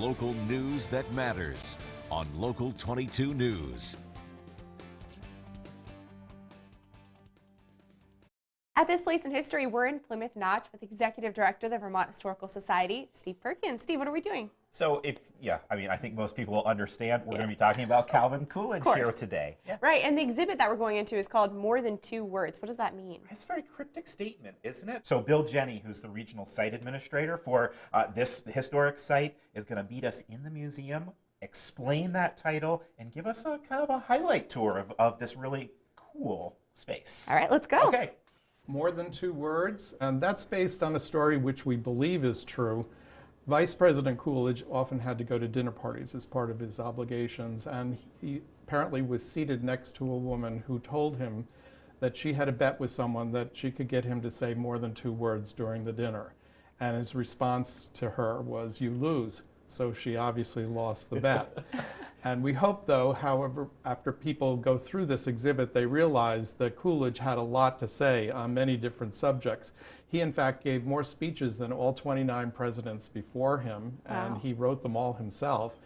Local news that matters on Local 22 News. At this place in history, we're in Plymouth Notch with Executive Director of the Vermont Historical Society, Steve Perkins. Steve, what are we doing? So I think most people will understand we're going to be talking about Calvin Coolidge here today. Yeah. Right, and the exhibit that we're going into is called More Than Two Words. What does that mean? It's a very cryptic statement, isn't it? So Bill Jenny, who's the regional site administrator for this historic site, is going to meet us in the museum, explain that title, and give us a kind of a highlight tour of this really cool space. All right, let's go. Okay. More Than Two Words, and that's based on a story which we believe is true. Vice President Coolidge often had to go to dinner parties as part of his obligations, and he apparently was seated next to a woman who told him that she had a bet with someone that she could get him to say more than 2 words during the dinner. And his response to her was, "You lose." So she obviously lost the bet. And we hope, though, however, after people go through this exhibit, they realize that Coolidge had a lot to say on many different subjects. He, in fact, gave more speeches than all 29 presidents before him, and he wrote them all himself.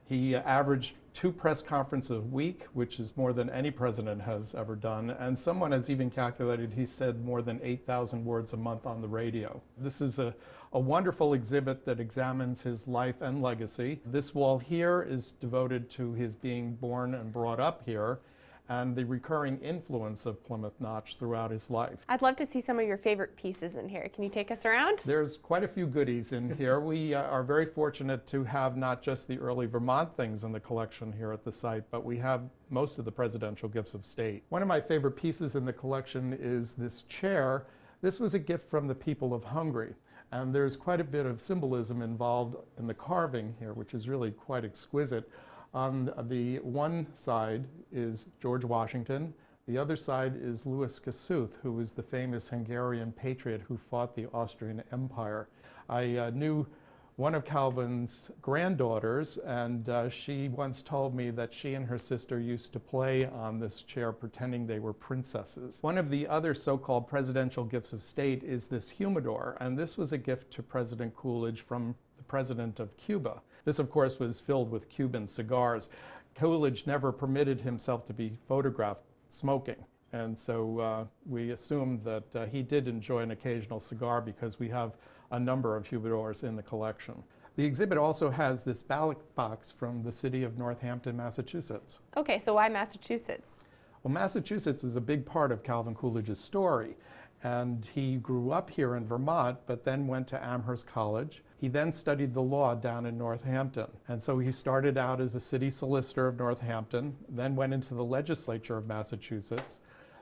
He averaged 2 press conferences a week, which is more than any president has ever done. And someone has even calculated he said more than 8,000 words a month on the radio. This is a wonderful exhibit that examines his life and legacy. This wall here is devoted to his being born and brought up here, and the recurring influence of Plymouth Notch throughout his life. I'd love to see some of your favorite pieces in here. Can you take us around? There's quite a few goodies in here. We are very fortunate to have not just the early Vermont things in the collection here at the site, but we have most of the presidential gifts of state. One of my favorite pieces in the collection is this chair. This was a gift from the people of Hungary, and there's quite a bit of symbolism involved in the carving here, which is really quite exquisite. On the one side is George Washington. The other side is Louis Kossuth, who was the famous Hungarian patriot who fought the Austrian Empire. I knew one of Calvin's granddaughters, and she once told me that she and her sister used to play on this chair pretending they were princesses. One of the other so-called presidential gifts of state is this humidor, and this was a gift to President Coolidge from the president of Cuba. This, of course, was filled with Cuban cigars. Coolidge never permitted himself to be photographed smoking, and so we assumed that he did enjoy an occasional cigar because we have a number of humidors in the collection. The exhibit also has this ballot box from the city of Northampton, Massachusetts. Okay, so why Massachusetts? Well, Massachusetts is a big part of Calvin Coolidge's story. And he grew up here in Vermont, but then went to Amherst College. He then studied the law down in Northampton. And so he started out as a city solicitor of Northampton, then went into the legislature of Massachusetts.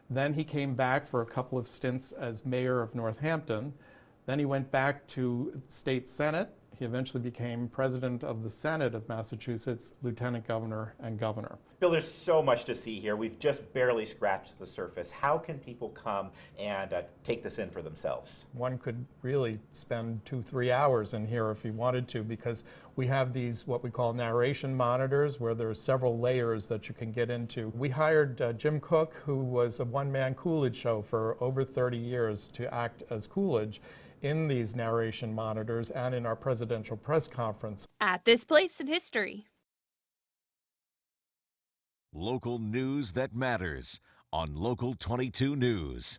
Then he came back for a couple of stints as mayor of Northampton. Then he went back to the state senate. He eventually became president of the Senate of Massachusetts, lieutenant governor, and governor. Bill, there's so much to see here. We've just barely scratched the surface. How can people come and take this in for themselves? One could really spend 2-3 hours in here if he wanted to, because we have these what we call narration monitors where there are several layers that you can get into. We hired Jim Cook, who was a one-man Coolidge show for over 30 years, to act as Coolidge in these narration monitors and in our presidential press conference. At this place in history. Local news that matters on Local 22 News.